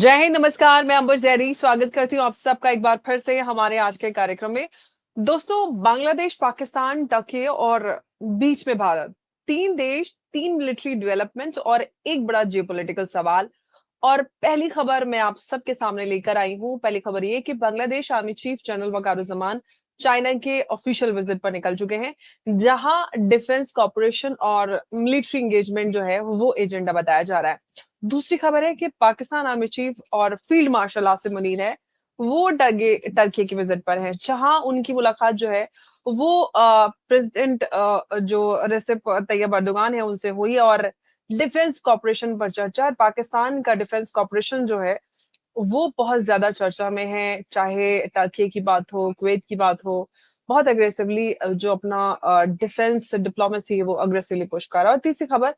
जय हिंद, नमस्कार। मैं अंबर जैदी स्वागत करती हूँ आप सबका एक बार फिर से हमारे आज के कार्यक्रम में। दोस्तों, बांग्लादेश, पाकिस्तान, टर्की और बीच में भारत, तीन देश, तीन मिलिट्री डेवलपमेंट और एक बड़ा जियोपॉलिटिकल सवाल। और पहली खबर मैं आप सबके सामने लेकर आई हूँ। पहली खबर ये कि Bangladesh army chief general Wakeruzzaman China के ऑफिशियल विजिट पर निकल चुके हैं, जहां डिफेंस कॉर्पोरेशन और मिलिट्री एंगेजमेंट जो है वो एजेंडा बताया जा रहा है। दूसरी खबर है कि पाकिस्तान आर्मी चीफ और फील्ड मार्शल आसिम मुनीर है, वो टर्की के विजिट पर है, जहां उनकी मुलाकात जो है वो प्रेसिडेंट जो रेसिप तैयब अर्दोगान है उनसे हुई और डिफेंस कॉर्पोरेशन पर चर्चा। और पाकिस्तान का डिफेंस कॉर्पोरेशन जो है वो बहुत ज्यादा चर्चा में है, चाहे टर्की की बात हो, कुवैत की बात हो। बहुत अग्रेसिवली जो अपना डिफेंस डिप्लोमेसी है वो अग्रेसिवली पुश कर रहा है। और तीसरी खबर,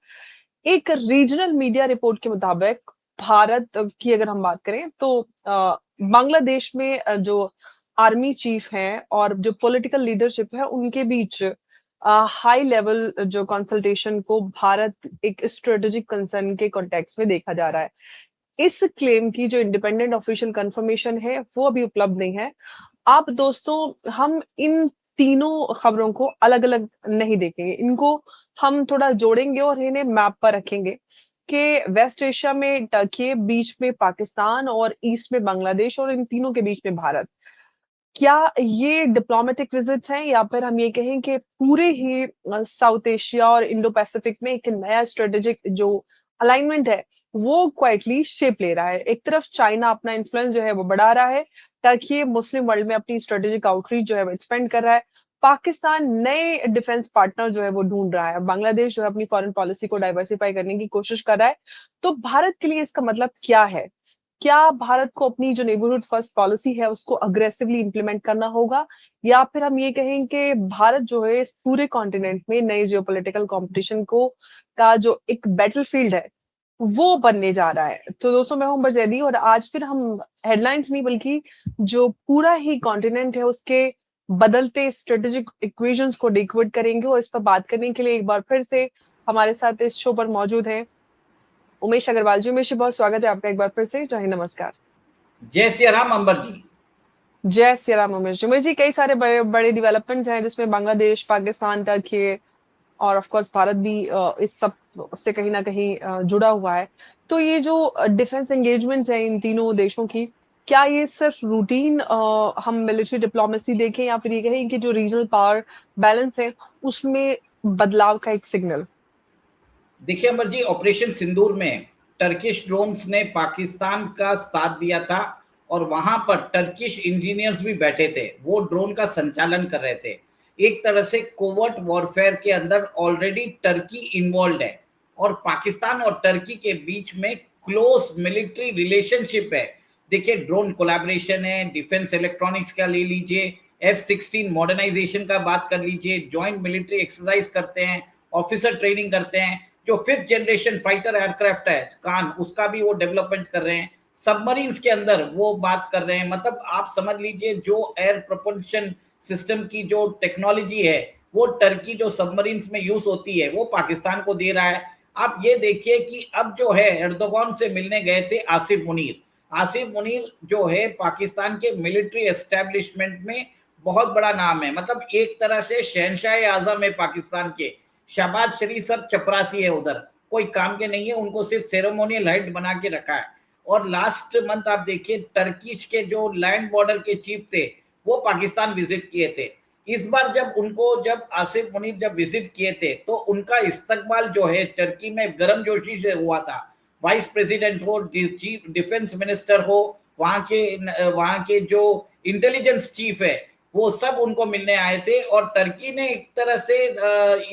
एक रीजनल मीडिया रिपोर्ट के मुताबिक भारत की अगर हम बात करें तो बांग्लादेश में जो आर्मी चीफ हैं और जो पॉलिटिकल लीडरशिप है उनके बीच हाई लेवल जो कंसल्टेशन को भारत एक स्ट्रेटेजिक कंसर्न के कॉन्टेक्स्ट में देखा जा रहा है। इस क्लेम की जो इंडिपेंडेंट ऑफिशियल कंफर्मेशन है वो अभी उपलब्ध नहीं है। आप दोस्तों, हम इन तीनों खबरों को अलग अलग नहीं देखेंगे, इनको हम थोड़ा जोड़ेंगे और इन्हें मैप पर रखेंगे कि वेस्ट एशिया में टर्की, बीच में पाकिस्तान और ईस्ट में बांग्लादेश और इन तीनों के बीच में भारत। क्या ये डिप्लोमेटिक विजिट्स हैं या फिर हम ये कहें कि पूरे ही साउथ एशिया और इंडो पैसिफिक में एक नया स्ट्रेटेजिक जो अलाइनमेंट है वो क्वाइटली शेप ले रहा है। एक तरफ चाइना अपना इन्फ्लुएंस जो है वो बढ़ा रहा है, ताकि मुस्लिम वर्ल्ड में अपनी स्ट्रेटेजिक आउटरीच जो है वो एक्सपेंड कर रहा है। पाकिस्तान नए डिफेंस पार्टनर जो है वो ढूंढ रहा है, बांग्लादेश जो है अपनी फॉरेन पॉलिसी को डाइवर्सिफाई करने की कोशिश कर रहा है। तो भारत के लिए इसका मतलब क्या है? क्या भारत को अपनी जो नेबरहुड फर्स्ट पॉलिसी है उसको अग्रेसिवली इंप्लीमेंट करना होगा, या फिर हम ये कहें कि भारत जो है इस पूरे कॉन्टिनेंट में नए जियोपॉलिटिकल कंपटीशन को का जो एक बैटलफील्ड है वो बनने जा रहा है? तो दोस्तों, मैं हूं अंबर जैदी और आज फिर हम हेडलाइंस नहीं बल्कि जो पूरा ही कॉन्टिनेंट है उसके बदलते स्ट्रेटेजिक इक्वेशंस को डिकोड करेंगे। और इस पर बात करने के लिए एक बार फिर से हमारे साथ इस शो पर मौजूद हैं उमेश अग्रवाल जी। उमेश जी, बहुत स्वागत है आपका एक बार फिर से। जय हिंद, नमस्कार। जय सिया राम अंबर जी। जय श्री राम। उमेश जी, कई सारे बड़े बड़े डेवलपमेंट्स हैं जिसमें बांग्लादेश, पाकिस्तान, टर्की और ऑफ कोर्स भारत भी इस सब से कहीं ना कहीं जुड़ा हुआ है। तो ये जो डिफेंस एंगेजमेंट्स हैं इन तीनों देशों की, क्या ये सिर्फ रूटीन हम मिलिट्री डिप्लोमेसी देखें या फिर ये कहें कि जो रीजनल पावर बैलेंस है उसमें बदलाव का एक सिग्नल? देखिए अंबर जी, ऑपरेशन सिंदूर में टर्किश ड्रोन्स ने पाकिस्तान का साथ दिया था और वहां पर टर्किश इंजीनियर्स भी बैठे थे, वो ड्रोन का संचालन कर रहे थे। एक तरह से कोवर्ट वॉरफेयर के अंदर ऑलरेडी टर्की इन्वॉल्व है और पाकिस्तान और टर्की के बीच में क्लोज मिलिट्री रिलेशनशिप है। देखिए, ड्रोन कोलैबोरेशन है, डिफेंस इलेक्ट्रॉनिक्स का ले लीजिए, F-16 मॉडर्नाइजेशन का बात कर लीजिए, जॉइंट मिलिट्री एक्सरसाइज करते हैं, ऑफिसर ट्रेनिंग करते हैं। जो फिफ्थ जनरेशन फाइटर एयरक्राफ्ट है कान, उसका भी वो डेवलपमेंट कर रहे हैं। सबमरीन्स के अंदर वो बात कर रहे हैं। मतलब आप समझ लीजिए, जो एयर प्रोपल्शन सिस्टम की जो टेक्नोलॉजी है वो टर्की जो सबमरीन्स में यूज होती है वो पाकिस्तान को दे रहा है। आप ये देखिए कि अब जो है एर्दोगान से मिलने गए थे आसिफ मुनीर। आसिफ मुनीर जो है पाकिस्तान के मिलिट्री एस्टेब्लिशमेंट में बहुत बड़ा नाम है। मतलब एक तरह से शहनशाह आजम है पाकिस्तान के। शहबाज शरीफ सब चपरासी है, उधर कोई काम के नहीं है, उनको सिर्फ सेरेमोनियल हेड बना के रखा है। और लास्ट मंथ आप देखिए, टर्किश के जो लैंड बॉर्डर के चीफ थे वो पाकिस्तान विजिट किए थे। इस बार जब आसिफ मुनीर जब विजिट किए थे तो उनका इस्तकबाल जो है टर्की में गर्मजोशी से हुआ था। वाइस प्रेसिडेंट हो, चीफ डिफेंस मिनिस्टर हो, वहाँ के जो इंटेलिजेंस चीफ है वो सब उनको मिलने आए थे। और टर्की ने एक तरह से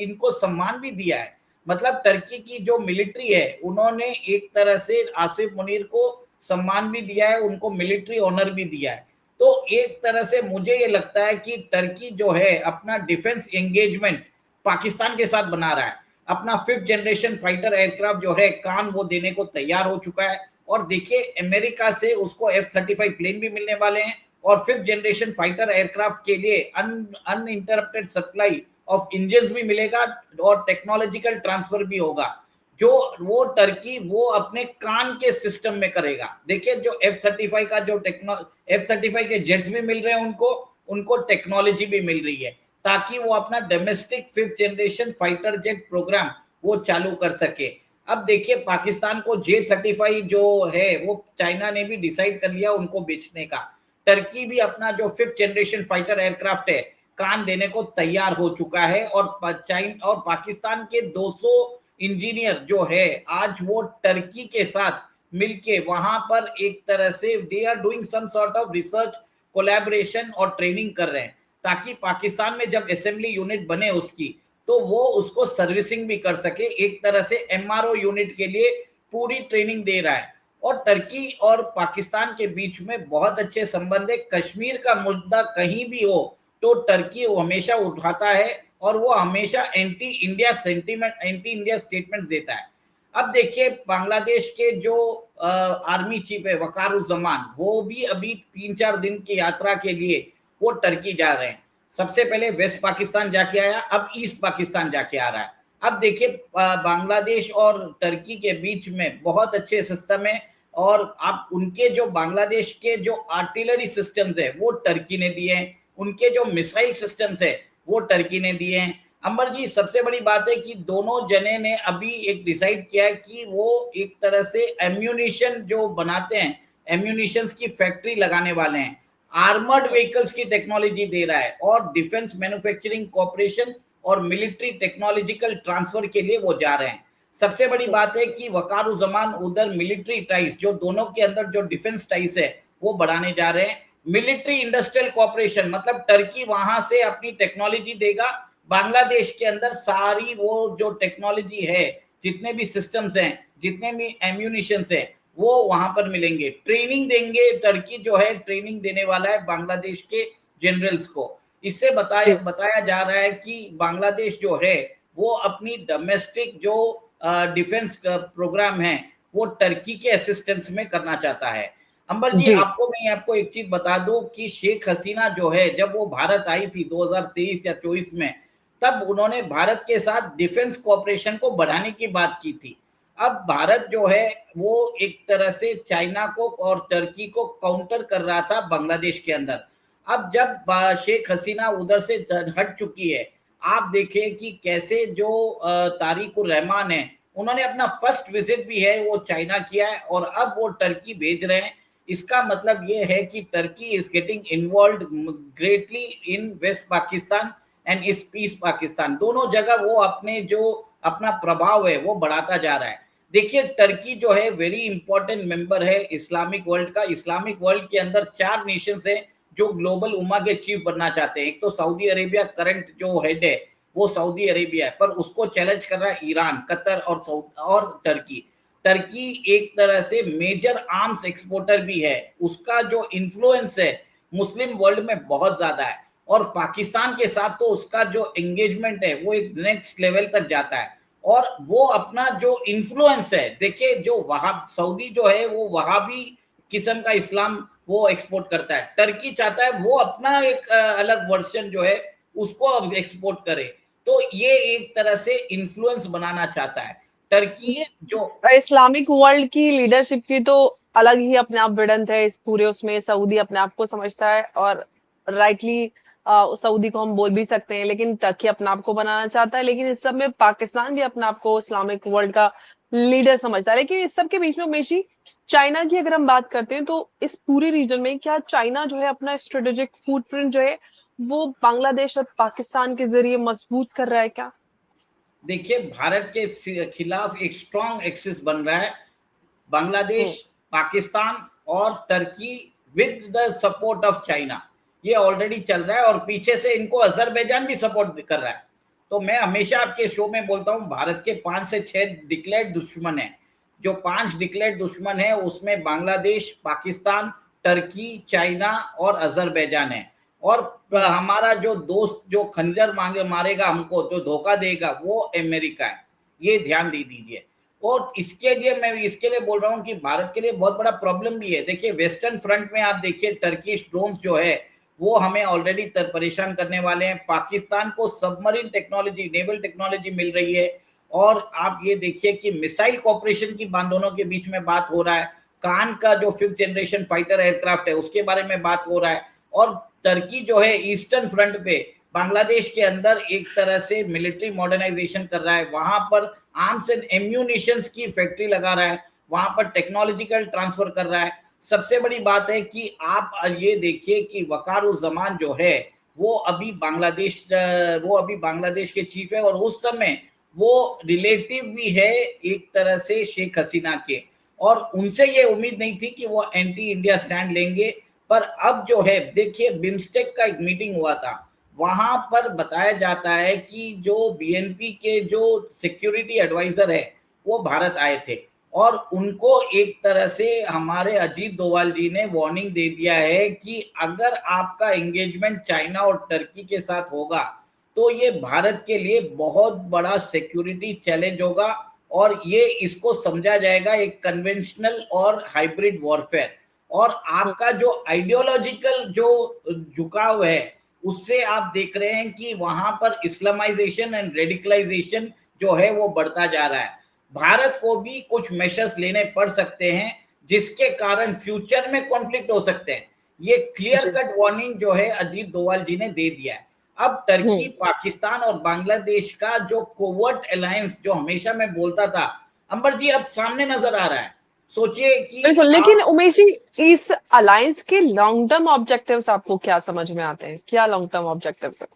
इनको सम्मान भी दिया है। मतलब टर्की की जो मिलिट्री है उन्होंने एक तरह से आसिफ मुनीर को सम्मान भी दिया है, उनको मिलिट्री ऑनर भी दिया है। तो एक तरह से मुझे ये लगता है कि टर्की जो है अपना डिफेंस एंगेजमेंट पाकिस्तान के साथ बना रहा है। अपना फिफ्थ जनरेशन फाइटर एयरक्राफ्ट जो है कान, वो देने को तैयार हो चुका है। और देखिए, अमेरिका से उसको F-35 प्लेन भी मिलने वाले हैं और फिफ्थ जनरेशन फाइटर एयरक्राफ्ट के लिए अनइंटरप्टेड सप्लाई ऑफ इंजन भी मिलेगा और टेक्नोलॉजिकल ट्रांसफर भी होगा। जो वो टर्की वो अपने कान के सिस्टम में करेगा। देखिए जो F-35 का जो F-35 के जेट्स भी मिल रहे हैं उनको, उनको टेक्नोलॉजी भी मिल रही है ताकि वो अपना domestic 5th generation fighter jet program वो चालू कर सके। अब देखिए पाकिस्तान को J-35 जो है वो चाइना ने भी डिसाइड कर लिया उनको बेचने का। टर्की भी अपना जो 5th जनरेशन फाइटर एयरक्राफ्ट है कान देने को तैयार हो चुका है, और चाइना और पाकिस्तान के 200 इंजीनियर जो है आज वो टर्की के साथ मिलके वहां पर एक तरह से they are doing some sort of research collaboration और ट्रेनिंग कर रहे हैं ताकि पाकिस्तान में जब असेंबली यूनिट बने उसकी तो वो उसको सर्विसिंग भी कर सके। एक तरह से एमआरओ यूनिट के लिए पूरी ट्रेनिंग दे रहा है। और टर्की और पाकिस्तान के बीच में बहुत अच्छे संबंध है। कश्मीर का मुद्दा कहीं भी हो तो टर्की वो हमेशा उठाता है और वो हमेशा anti India sentiment, anti India statement देता है। अब देखिए बांग्लादेश के जो आर्मी चीफ है वकारुज्जमान, वो भी अभी 3-4 दिन की यात्रा के लिए वो टर्की जा रहे हैं। सबसे पहले वेस्ट पाकिस्तान जाके आया, अब ईस्ट पाकिस्तान जाके आ रहा है। अब देखिए बांग्लादेश और टर्की के बीच में बहुत अच्छे सिस्टम है, और आप उनके जो बांग्लादेश के जो आर्टिलरी सिस्टम्स है वो टर्की ने दिए हैं, उनके जो मिसाइल सिस्टम्स है वो टर्की ने दिए हैं। अंबर जी सबसे बड़ी बात है कि दोनों जने ने अभी एक डिसाइड किया है कि वो एक तरह से एम्यूनिशन जो बनाते हैं, एम्यूनिशंस की फैक्ट्री लगाने वाले हैं, आर्मर्ड व्हीकल्स की टेक्नोलॉजी दे रहा है, और डिफेंस मैन्युफैक्चरिंग कॉर्पोरेशन और मिलिट्री टेक्नोलॉजिकल ट्रांसफर के लिए वो जा रहे हैं। सबसे बड़ी बात है कि वकारुज्जमान उधर मिलिट्री टाइज, जो दोनों के अंदर जो डिफेंस टाइज है वो बढ़ाने जा रहे हैं। मिलिट्री इंडस्ट्रियल कॉर्पोरेशन मतलब टर्की वहां से अपनी टेक्नोलॉजी देगा, बांग्लादेश के अंदर सारी वो जो टेक्नोलॉजी है, जितने भी सिस्टम्स हैं, जितने भी एम्यूनिशंस हैं, वो वहां पर मिलेंगे। ट्रेनिंग देंगे, टर्की जो है ट्रेनिंग देने वाला है बांग्लादेश के जनरल्स को। इससे बताया जा रहा है कि बांग्लादेश जो है वो अपनी डोमेस्टिक जो डिफेंस प्रोग्राम है वो टर्की के असिस्टेंस में करना चाहता है। अंबर जी आपको एक चीज बता दूं कि शेख हसीना जो है जब वो भारत आई थी 2023 या 24 में, तब उन्होंने भारत के साथ डिफेंस कोऑपरेशन को बढ़ाने की बात की थी। अब भारत जो है वो एक तरह से चाइना को और टर्की को काउंटर कर रहा था बांग्लादेश के अंदर। अब जब शेख हसीना उधर से हट चुकी है, आप देखें कि कैसे जो तारिक उर रहमान है उन्होंने अपना फर्स्ट विजिट भी है वो चाइना किया है, और अब वो टर्की भेज रहे हैं। इसका मतलब ये है कि Turkey is getting involve greatly in West Pakistan and East Pakistan, दोनों जगह वो अपने जो अपना प्रभाव है वो बढ़ाता जा रहा है। देखिए टर्की जो है वेरी इंपॉर्टेंट मेंबर है इस्लामिक वर्ल्ड का। इस्लामिक वर्ल्ड के अंदर 4 नेशंस है जो ग्लोबल उम्मा के चीफ बनना चाहते हैं। एक तो सऊदी अरेबिया, करंट जो हेड है वो सऊदी अरेबिया है, पर उसको चैलेंज कर रहा है ईरान, कतर और टर्की। टर्की एक तरह से मेजर आर्म्स एक्सपोर्टर भी है, उसका जो इन्फ्लुएंस है मुस्लिम वर्ल्ड में बहुत ज्यादा है, और पाकिस्तान के साथ तो उसका जो एंगेजमेंट है वो एक नेक्स्ट लेवल तक जाता है। और वो अपना जो इन्फ्लुएंस है, देखिए जो वहां सऊदी जो है वो वहाबी किस्म का इस्लाम वो एक्सपोर्ट करता है, टर्की चाहता है वो अपना एक अलग वर्जन जो है उसको अब एक्सपोर्ट करे। तो ये एक तरह से इन्फ्लुएंस बनाना चाहता है टर्की। जो इस्लामिक वर्ल्ड की लीडरशिप की तो अलग ही अपने आप भिड़ंत है इस पूरे उसमें। सऊदी अपने आप को समझता है और राइटली सऊदी को हम बोल भी सकते हैं, लेकिन टर्की अपने आप को बनाना चाहता है। लेकिन इस सब में पाकिस्तान भी अपने आप को इस्लामिक वर्ल्ड का लीडर समझता है। लेकिन इस सब के बीच में उमेशी, चाइना की अगर हम बात करते हैं तो इस पूरे रीजन में क्या चाइना जो है अपना स्ट्रेटेजिक फुटप्रिंट जो है वो बांग्लादेश और पाकिस्तान के जरिए मजबूत कर रहा है क्या? देखिए भारत के खिलाफ एक स्ट्रॉन्ग एक्सिस बन रहा है बांग्लादेश, पाकिस्तान और Turkey with the support of China, ये ऑलरेडी चल रहा है, और पीछे से इनको अजरबैजान भी सपोर्ट कर रहा है। तो मैं हमेशा आपके शो में बोलता हूं भारत के 5 से 6 डिक्लेयर्ड दुश्मन हैं। जो 5 डिक्लेयर्ड दुश्मन है उसमें बांग्लादेश, पाकिस्तान, टर्की, चाइना और अजरबैजान है। और हमारा जो दोस्त जो खंजर मारेगा हमको, जो धोखा देगा, वो अमेरिका है, ये ध्यान दे दीजिए। और इसके लिए मैं इसके लिए बोल रहा हूँ कि भारत के लिए बहुत बड़ा प्रॉब्लम भी है। देखिए वेस्टर्न फ्रंट में आप देखिए टर्किश ड्रोन्स जो है वो हमें ऑलरेडी परेशान करने वाले हैं। पाकिस्तान को सबमरीन टेक्नोलॉजी, नेवल टेक्नोलॉजी मिल रही है, और आप ये देखिए कि मिसाइल कॉपरेशन की दोनों के बीच में बात हो रहा है, कान का जो 5th जनरेशन फाइटर एयरक्राफ्ट है उसके बारे में बात हो रहा है, और टर्की जो है ईस्टर्न फ्रंट पे बांग्लादेश के अंदर एक तरह से मिलिट्री मॉडर्नाइजेशन कर रहा है, वहां पर आर्म्स एंड एम्यूनिशंस की फैक्ट्री लगा रहा है, वहां पर टेक्नोलॉजिकल ट्रांसफर कर रहा है। सबसे बड़ी बात है कि आप ये देखिए कि वकारुज्जमान जो है वो अभी बांग्लादेश के चीफ है, और उस समय वो रिलेटिव भी है एक तरह से शेख हसीना के, और उनसे ये उम्मीद नहीं थी कि वो एंटी इंडिया स्टैंड लेंगे। पर अब जो है देखिए बिम्स्टेक का एक मीटिंग हुआ था, वहां पर बताया जाता है कि जो बीएनपी के जो सिक्योरिटी एडवाइजर है वो भारत आए थे, और उनको एक तरह से हमारे अजीत डोभाल जी ने वार्निंग दे दिया है कि अगर आपका एंगेजमेंट चाइना और टर्की के साथ होगा तो ये भारत के लिए बहुत बड़ा सिक्योरिटी चैलेंज होगा, और ये इसको समझा जाएगा एक कन्वेंशनल और हाइब्रिड वॉरफेयर। और आपका जो आइडियोलॉजिकल जो झुकाव है उससे आप देख रहे हैं कि वहां पर इस्लामाइजेशन एंड रेडिकलाइजेशन जो है वो बढ़ता जा रहा है। भारत को भी कुछ मेजर्स लेने पड़ सकते हैं जिसके कारण फ्यूचर में कॉन्फ्लिक्ट हो सकते हैं। ये क्लियर कट वार्निंग जो है अजीत डोभाल जी ने दे दिया है। अब टर्की, पाकिस्तान और बांग्लादेश का जो कोवर्ट अलायंस जो हमेशा मैं बोलता था, अंबर जी अब सामने नजर आ रहा है। सोचिए कि बिल्कुल, लेकिन उमेश जी, इस अलायंस के लॉन्ग टर्म ऑब्जेक्टिव्स आपको क्या समझ में आते हैं? क्या लॉन्ग टर्म ऑब्जेक्टिव्स है?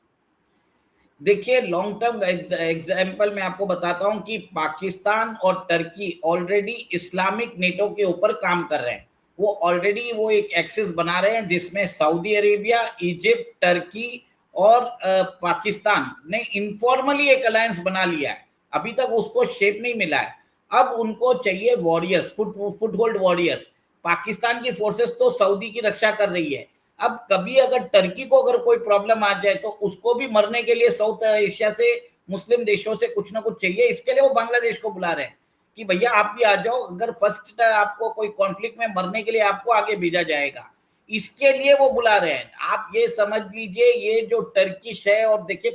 देखिए लॉन्ग टर्म एग्जाम्पल मैं आपको बताता हूं कि पाकिस्तान और टर्की ऑलरेडी इस्लामिक नेटो के ऊपर काम कर रहे हैं। वो ऑलरेडी वो एक एक्सिस बना रहे हैं जिसमें सऊदी अरेबिया, इजिप्ट, टर्की और पाकिस्तान ने इनफॉर्मली एक अलायंस बना लिया है। अभी तक उसको शेप नहीं मिला है। अब उनको चाहिए वॉरियर्स, फुटहोल्ड वॉरियर्स। पाकिस्तान की फोर्सेस तो सऊदी की रक्षा कर रही है। अब कभी अगर टर्की को अगर कोई प्रॉब्लम आ जाए तो उसको भी मरने के लिए साउथ एशिया से, मुस्लिम देशों से कुछ ना कुछ चाहिए। इसके लिए वो बांग्लादेश को बुला रहे हैं कि भैया आप भी आ जाओ, अगर फर्स्ट आपको कोई कॉन्फ्लिक्ट में मरने के लिए आपको आगे भेजा जाएगा, इसके लिए वो बुला रहे हैं। आप ये समझ लीजिए ये जो टर्किश है, और देखिए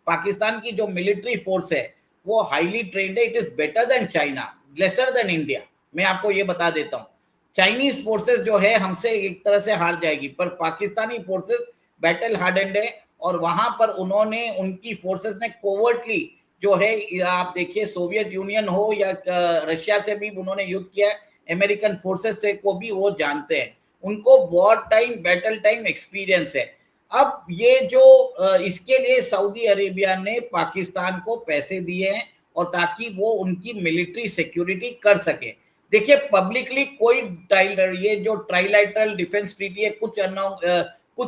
पाकिस्तान की जो मिलिट्री फोर्स है वो हाईली ट्रेन्ड है। It is better than China, lesser than India. मैं आपको ये बता देता हूँ, चाइनीज फोर्सेस जो है हमसे एक तरह से हार जाएगी, पर पाकिस्तानी फोर्सेस बैटल हार्डेंड है, और वहां पर उन्होंने, उनकी फोर्सेस ने कोवर्टली जो है, आप देखिए सोवियत यूनियन हो या रशिया से भी उन्होंने युद्ध किया है, अमेरिकन फोर्सेस से को भी वो जानते हैं, उनको war time battle time experience है। अब ये जो इसके लिए सऊदी अरेबिया ने पाकिस्तान को पैसे दिए हैं, और ताकि वो उनकी मिलिट्री सिक्योरिटी कर सके। देखिए पब्लिकली कोई ये जो ट्राइलैटरल डिफेंस ट्रीटी है कुछ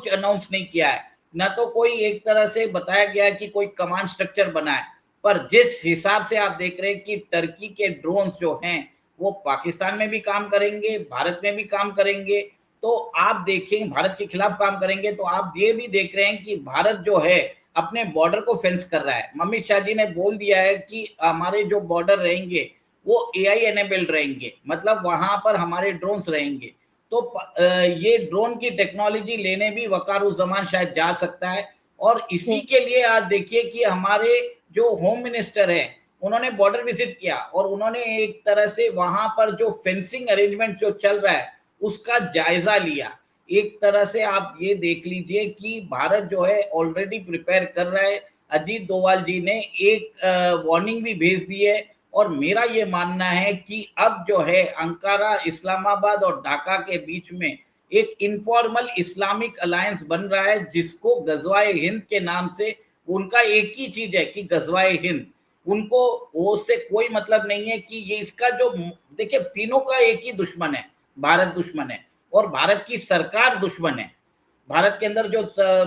अनाउंस नहीं किया है, ना तो कोई एक तरह से बताया गया है कि कोई कमांड स्ट्रक्चर बना है। पर जिस हिसाब से आप देख रहे हैं कि टर्की के ड्रोन्स जो हैं वो पाकिस्तान में भी काम करेंगे, भारत में भी काम करेंगे, तो आप देखें भारत के खिलाफ काम करेंगे, तो आप ये भी देख रहे हैं कि भारत जो है अपने बॉर्डर को फेंस कर रहा है। अमित शाह जी ने बोल दिया है कि हमारे जो बॉर्डर रहेंगे वो एआई एनेबल्ड रहेंगे, मतलब वहां पर हमारे ड्रोन्स रहेंगे। तो ये ड्रोन की टेक्नोलॉजी लेने भी वकारुज्जमान शायद जा सकता है। और इसी के लिए आज देखिए कि हमारे जो होम मिनिस्टर है उन्होंने बॉर्डर विजिट किया, और उन्होंने एक तरह से वहां पर जो फेंसिंग अरेंजमेंट जो चल रहा है उसका जायजा लिया। एक तरह से आप ये देख लीजिए कि भारत जो है ऑलरेडी प्रिपेयर कर रहा है। अजीत डोभाल जी ने एक वार्निंग भी भेज दी है, और मेरा ये मानना है कि अब जो है अंकारा, इस्लामाबाद और ढाका के बीच में एक इनफॉर्मल इस्लामिक अलायंस बन रहा है, जिसको गजवाए हिंद के नाम से, उनका एक ही चीज है कि गजवाए हिंद, उनको वो से कोई मतलब नहीं है कि ये इसका जो, देखिए तीनों का एक ही दुश्मन है, भारत दुश्मन है, और भारत की सरकार दुश्मन है। भारत के अंदर जो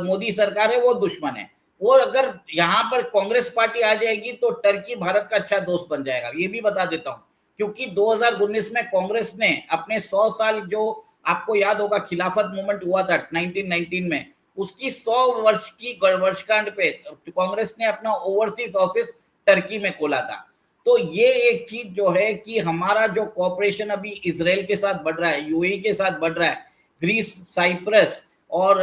मोदी सरकार है वो दुश्मन है। वो अगर यहाँ पर कांग्रेस पार्टी आ जाएगी तो टर्की भारत का अच्छा दोस्त बन जाएगा, ये भी बता देता हूँ। क्योंकि 2019 में कांग्रेस ने अपने 100 साल, जो आपको याद होगा खिलाफत मूवमेंट हुआ था 1919 में, उसकी 100 वर्ष की वर्षगांठ पे कांग्रेस ने अपना ओवरसीज ऑफिस टर्की में खोला था। तो ये एक चीज जो है कि हमारा जो कोऑपरेशन अभी इजराइल के साथ बढ़ रहा है, यूएई के साथ बढ़ रहा है, ग्रीस, साइप्रस और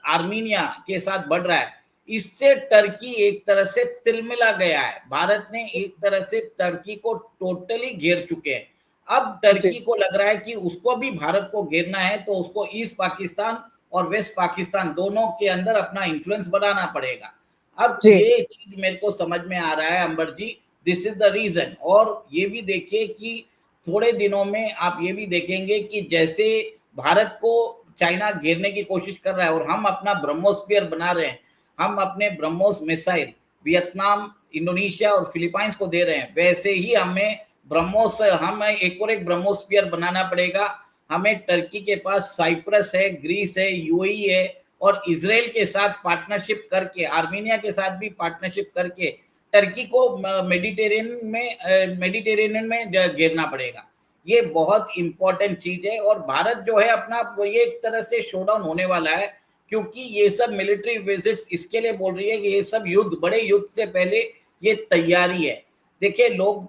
आर्मीनिया के साथ बढ़ रहा है, इससे टर्की एक तरह से तिलमिला गया है। भारत ने एक तरह से टर्की को टोटली घेर चुके हैं। अब टर्की को लग रहा है कि उसको भी भारत को घेरना है, तो उसको ईस्ट पाकिस्तान और वेस्ट पाकिस्तान दोनों के अंदर अपना इन्फ्लुएंस बढ़ाना पड़ेगा। अब जी ये चीज मेरे को समझ में आ रहा है अंबर जी, दिस इज द रीजन। और ये भी देखिए कि थोड़े दिनों में आप ये भी देखेंगे कि जैसे भारत को चाइना घेरने की कोशिश कर रहा है और हम अपना ब्रह्मोस्फीयर बना रहे हैं, हम अपने ब्रह्मोस मिसाइल वियतनाम, इंडोनेशिया और फिलीपाइंस को दे रहे हैं, वैसे ही हमें ब्रह्मोस हम एक और एक ब्रह्मोस्फीयर बनाना पड़ेगा। हमें टर्की के पास साइप्रस है, ग्रीस है, यूएई है और इजराइल के साथ पार्टनरशिप करके, आर्मेनिया के साथ भी पार्टनरशिप करके टर्की को मेडिटेरेनियन में घेरना पड़ेगा। ये बहुत इंपॉर्टेंट चीज है। और भारत जो है अपना ये एक तरह से शोडाउन होने वाला है, क्योंकि ये सब मिलिट्री विजिट्स इसके लिए बोल रही है कि ये सब युद्ध, बड़े युद्ध से पहले ये तैयारी है। देखिए लोग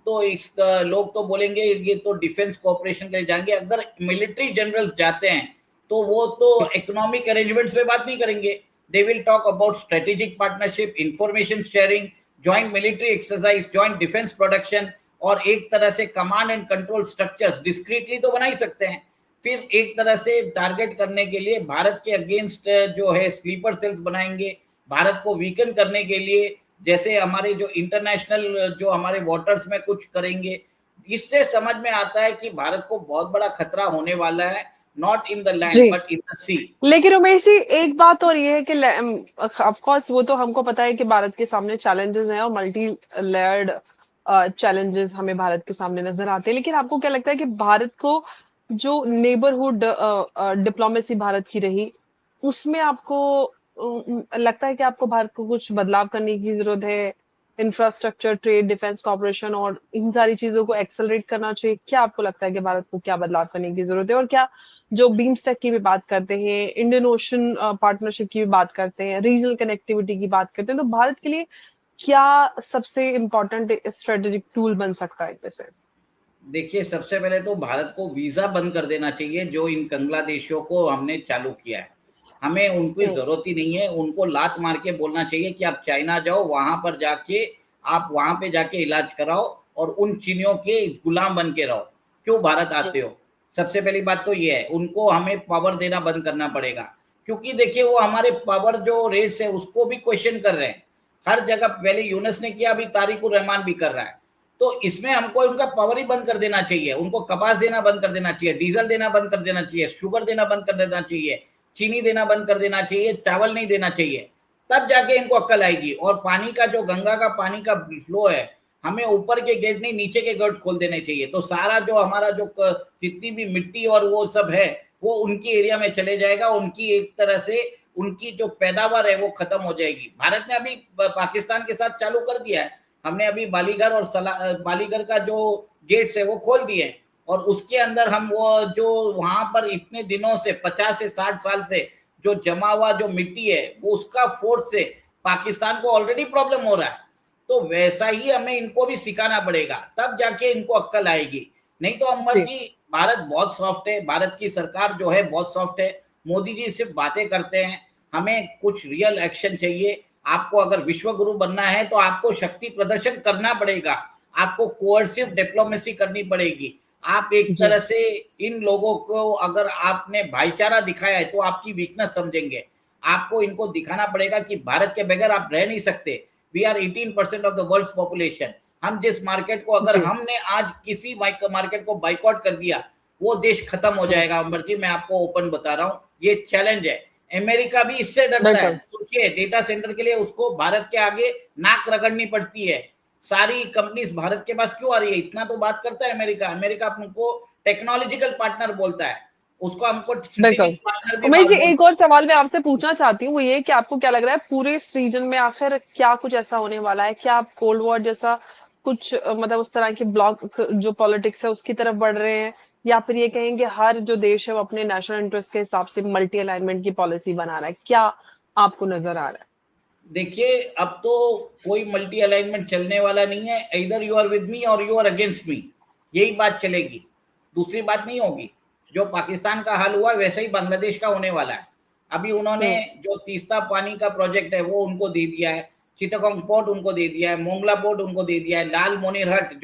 तो बोलेंगे ये तो डिफेंस कोऑपरेशन के लिए जाएंगे। अगर मिलिट्री जनरल्स जाते हैं तो वो तो इकोनॉमिक अरेंजमेंट्स पे बात नहीं करेंगे। They will talk about strategic partnership, information sharing, joint military exercise, joint defence production और एक तरह से command and control structures discreetly तो बना ही सकते हैं। फिर एक तरह से टारगेट करने के लिए भारत के अगेंस्ट जो है स्लीपर सेल्स बनाएंगे, भारत को वीकन करने के लिए जैसे हमारे जो इंटरनेशनल जो हमारे वाटर्स में कुछ करेंगे। इससे समझ में आता है कि भारत को बहुत बड़ा खतरा होने वाला है, not in the land but in the sea. लेकिन उमेश जी एक बात और ये है कि ऑफ कोर्स वो तो हमको पता है कि भारत के सामने चैलेंजेस हैं और मल्टी लेयर्ड चैलेंजेस हमें भारत के सामने नजर आते हैं, लेकिन आपको क्या लगता है कि भारत को जो नेबरहुड डिप्लोमेसी भारत की रही उसमें आपको लगता है कि आपको भारत को कुछ बदलाव करने की जरूरत है? इंफ्रास्ट्रक्चर, ट्रेड, डिफेंस कॉर्पोरेशन और इन सारी चीजों को एक्सेलरेट करना चाहिए। क्या आपको लगता है कि भारत को क्या बदलाव करने की जरूरत है? और क्या जो बीमस्टेक की भी बात करते हैं, इंडियन ओशन पार्टनरशिप की भी बात करते हैं, रीजनल कनेक्टिविटी की बात करते हैं, तो भारत के लिए क्या सबसे इम्पोर्टेंट स्ट्रेटेजिक टूल बन सकता है इनमें से? देखिए सबसे पहले तो भारत को वीजा बंद कर देना चाहिए जो इन कंगला देशों को हमने चालू किया है। हमें उनकी जरूरत ही नहीं है। उनको लात मार के बोलना चाहिए कि आप चाइना जाओ, वहां पर जाके आप वहां पे जाके इलाज कराओ और उन चीनियों के गुलाम बन के रहो, क्यों भारत आते हो। सबसे पहली बात तो ये है, उनको हमें पावर देना बंद करना पड़ेगा। क्योंकि देखिए वो हमारे पावर जो रेट्स है उसको भी क्वेश्चन कर रहे हैं हर जगह। पहले यूनस ने किया, अभी तारिकुर रहमान भी कर रहा है। तो इसमें हमको उनका पावर ही बंद कर देना चाहिए। उनको कपास देना बंद कर देना चाहिए, डीजल देना बंद कर देना चाहिए, शुगर देना बंद कर देना चाहिए, चीनी देना बंद कर देना चाहिए, चावल नहीं देना चाहिए। तब जाके इनको अक्ल आएगी। और पानी का जो गंगा का पानी का फ्लो है, हमें ऊपर के गेट नहीं नीचे के गेट खोल देने चाहिए। तो सारा जो हमारा जो जितनी भी मिट्टी और वो सब है वो उनकी एरिया में चले जाएगा। उनकी एक तरह से उनकी जो पैदावार है वो खत्म हो जाएगी। भारत ने अभी पाकिस्तान के साथ चालू कर दिया है। हमने अभी बालीगढ़ और बालीगढ़ का जो गेट्स है वो खोल दिए हैं। और उसके अंदर हम वो जो वहां पर इतने दिनों से 50 से 60 साल से जो जमा हुआ जो मिट्टी है वो उसका फोर्स से पाकिस्तान को ऑलरेडी प्रॉब्लम हो रहा है। तो वैसा ही हमें इनको भी सिखाना पड़ेगा, तब जाके इनको अक्ल आएगी। नहीं तो अम्बर जी भारत बहुत सॉफ्ट है, भारत की सरकार जो है बहुत सॉफ्ट है। मोदी जी सिर्फ बातें करते हैं, हमें कुछ रियल एक्शन चाहिए। आपको अगर विश्व गुरु बनना है तो आपको शक्ति प्रदर्शन करना पड़ेगा, आपको कोअर्सिव डिप्लोमेसी करनी पड़ेगी। आप एक तरह से इन लोगों को अगर आपने भाईचारा दिखाया है तो आपकी वीकनेस समझेंगे। आपको इनको दिखाना पड़ेगा कि भारत के बगैर आप रह नहीं सकते। We are 18% of the world population. हम जिस मार्केट को अगर हमने आज किसी मार्केट को बाइकआउट कर दिया वो देश खत्म हो जाएगा। अमर जी मैं आपको ओपन बता रहा हूँ, ये चैलेंज है। अमेरिका भी इससे डरता है। सोचिए डेटा सेंटर के लिए उसको भारत के आगे नाक रगड़नी पड़ती है। सारी कंपनीज भारत के पास क्यों आ रही है? इतना तो बात करता है अमेरिका। अमेरिका हमको टेक्नोलॉजिकल पार्टनर बोलता है, उसको हमको स्ट्रेटेजिक पार्टनर भी उमेश जी बोलता है। एक और सवाल मैं आपसे पूछना चाहती हूँ, वो ये कि आपको क्या लग रहा है पूरे इस रीजन में आखिर क्या कुछ ऐसा होने वाला है? क्या आप कोल्ड वॉर जैसा कुछ मतलब उस तरह के ब्लॉक जो पॉलिटिक्स है उसकी तरफ बढ़ रहे हैं, या फिर ये कहेंगे हर जो देश है वो अपने नेशनल इंटरेस्ट के हिसाब से मल्टी अलाइनमेंट की पॉलिसी बना रहा है? क्या आपको नजर आ रहा है? देखिए अब तो कोई मल्टी अलाइनमेंट चलने वाला नहीं है। इधर यू आर विद मी और यू आर अगेंस्ट मी, यही बात चलेगी, दूसरी बात नहीं होगी। जो पाकिस्तान का हाल हुआ वैसा ही बांग्लादेश का होने वाला है। अभी उन्होंने जो तीस्ता पानी का प्रोजेक्ट है वो उनको दे दिया है, चिटागोंग पोर्ट उनको दे दिया है, मोंगला पोर्ट उनको दे दिया है, लाल मोनिरहट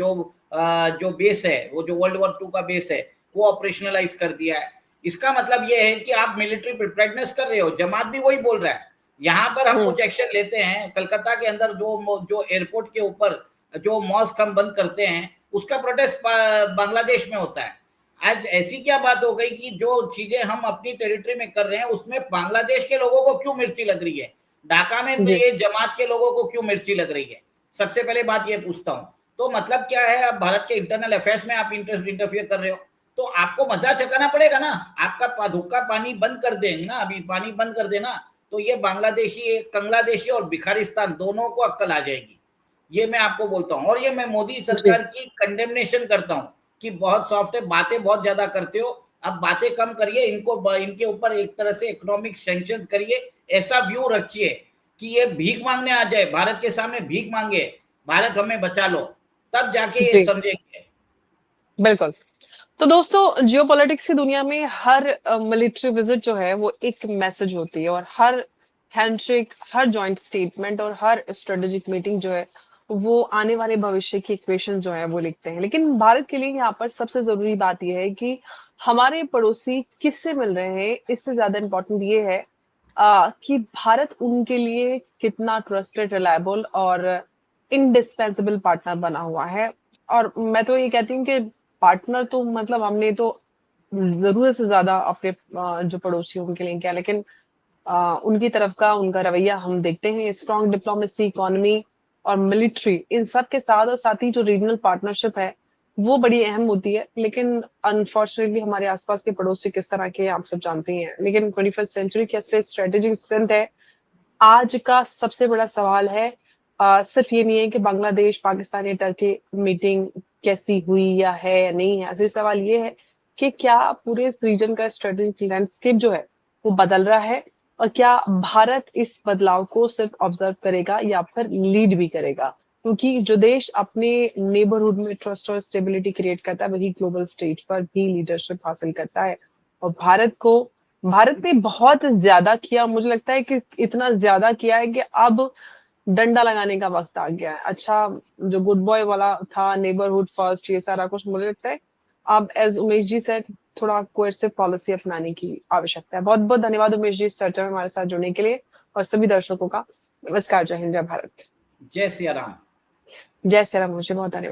जो बेस है, वो जो वर्ल्ड वॉर 2 का बेस है, वो ऑपरेशनलाइज कर दिया है। इसका मतलब ये है कि आप मिलिट्री प्रिपेयर्डनेस कर रहे हो। जमात भी वही बोल रहा है। यहाँ पर हम कुछ एक्शन लेते हैं, कलकत्ता के अंदर जो एयरपोर्ट के ऊपर जो मॉस्क हम बंद करते हैं, उसका प्रोटेस्ट बांग्लादेश में होता है। आज ऐसी क्या बात हो गई कि जो चीजें हम अपनी टेरिटरी में कर रहे हैं उसमें बांग्लादेश के लोगों को क्यों मिर्ची लग रही है, ढाका में ये जमात के लोगों को क्यों मिर्ची लग रही है? सबसे पहले बात ये पूछता हूँ। तो मतलब क्या है, अब भारत के इंटरनल अफेयर्स में आप इंटरफियर कर रहे हो, तो आपको मजा चकाना पड़ेगा ना। आपका हुक्का पानी बंद कर देंगे ना, अभी पानी बंद कर देना, तो ये बांग्लादेशी, कंगलादेशी और भिखारिस्तान दोनों को अक्कल आ जाएगी। ये मैं आपको बोलता हूँ। और ये मैं मोदी सरकार की कंडेमनेशन करता हूँ कि बहुत सॉफ्ट है, बातें बहुत ज्यादा करते हो, अब बातें कम करिए, इनके ऊपर एक तरह से इकोनॉमिक सैंक्शंस करिए, ऐसा व्यू रखिए कि ये भीख मांगने आ जाए, भारत के सामने भीख मांगे, भारत हमें बचा लो, तब जाके ये समझेंगे। बिल्कुल। तो दोस्तों, जियोपॉलिटिक्स की दुनिया में हर मिलिट्री विजिट जो है वो एक मैसेज होती है, और हर हैंडशेक, हर जॉइंट स्टेटमेंट और हर स्ट्रेटेजिक मीटिंग जो है वो आने वाले भविष्य की इक्वेशन जो है वो लिखते हैं। लेकिन भारत के लिए यहाँ पर सबसे जरूरी बात यह है कि हमारे पड़ोसी किससे मिल रहे हैं, इससे ज्यादा इम्पोर्टेंट ये है कि भारत उनके लिए कितना ट्रस्टेड, रिलायबल और इंडिस्पेंसेबल पार्टनर बना हुआ है। और मैं तो ये कहती हूँ कि पार्टनर तो मतलब हमने तो जरूरत से ज्यादा अपने जो पड़ोसी उनके लिए किया, लेकिन उनकी तरफ का उनका रवैया हम देखते हैं। स्ट्रॉन्ग डिप्लोमेसी, इकोनॉमी और मिलिट्री, इन सब के साथ और साथ ही जो रीजनल पार्टनरशिप है वो बड़ी अहम होती है। लेकिन अनफॉर्चुनेटली हमारे आसपास के पड़ोसी किस तरह के आप सब जानते ही हैं। लेकिन 21st सेंचुरी की असली स्ट्रेटेजिक स्ट्रेंथ है। आज का सबसे बड़ा सवाल है सिर्फ ये नहीं है कि बांग्लादेश, पाकिस्तान या टर्की मीटिंग कैसी हुई या है या नहीं है। असली सवाल ये है कि क्या पूरे इस रीजन का स्ट्रेटेजिक लैंडस्केप जो है वो बदल रहा है, और क्या भारत इस बदलाव को सिर्फ ऑब्जर्व करेगा या फिर लीड भी करेगा। क्योंकि जो देश अपने नेबरहुड में ट्रस्ट और स्टेबिलिटी क्रिएट करता है वही ग्लोबल स्टेज पर भी लीडरशिप हासिल करता है। और भारत ने बहुत ज्यादा किया, मुझे लगता है कि इतना ज्यादा किया है कि अब डंडा लगाने का वक्त आ गया है। अच्छा, जो गुड बॉय वाला था, नेबरहुड फर्स्ट, ये सारा कुछ, मुझे लगता है अब एज उमेश जी सेड थोड़ा कोएर्सिव पॉलिसी अपनाने की आवश्यकता है। बहुत बहुत धन्यवाद उमेश जी इस चर्चा में हमारे साथ जुड़ने के लिए, और सभी दर्शकों का नमस्कार। जय हिंद, जय भारत, जय सिया राम। जय श्री राम। मुझे बहुत धन्यवाद।